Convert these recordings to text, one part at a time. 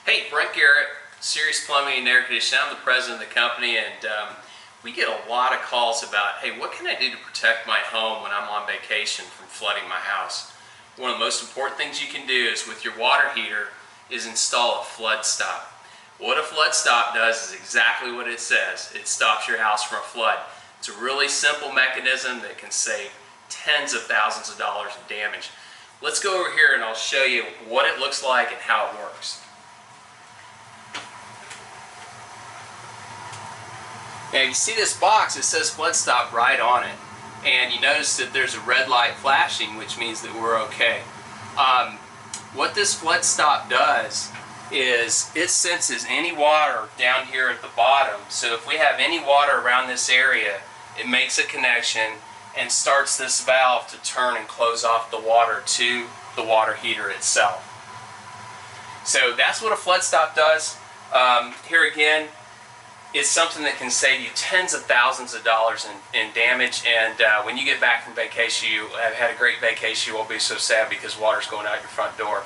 Hey, Brent Garrett, Sirius Plumbing and Air Conditioning. I'm the president of the company, and we get a lot of calls about, hey, what can I do to protect my home when I'm on vacation from flooding my house? One of the most important things you can do is with your water heater is install a flood stop. What a flood stop does is exactly what it says. It stops your house from a flood. It's a really simple mechanism that can save tens of thousands of dollars in damage. Let's go over here and I'll show you what it looks like and how it works. Now you see this box, it says flood stop right on it, and you notice that there's a red light flashing, which means that we're okay. What this flood stop does is it senses any water down here at the bottom. So if we have any water around this area, it makes a connection and starts this valve to turn and close off the water to the water heater itself. So that's what a flood stop does. Here again, it's something that can save you tens of thousands of dollars in damage, and when you get back from vacation, you have had a great vacation, you won't be so sad because water's going out your front door.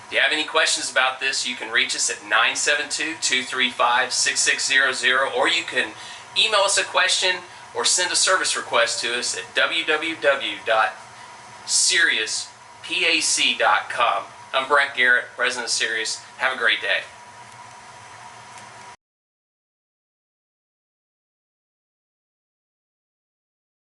If you have any questions about this, you can reach us at 972-235-6600, or you can email us a question or send a service request to us at www.siriuspac.com. I'm Brent Garrett, president of Sirius. Have a great day.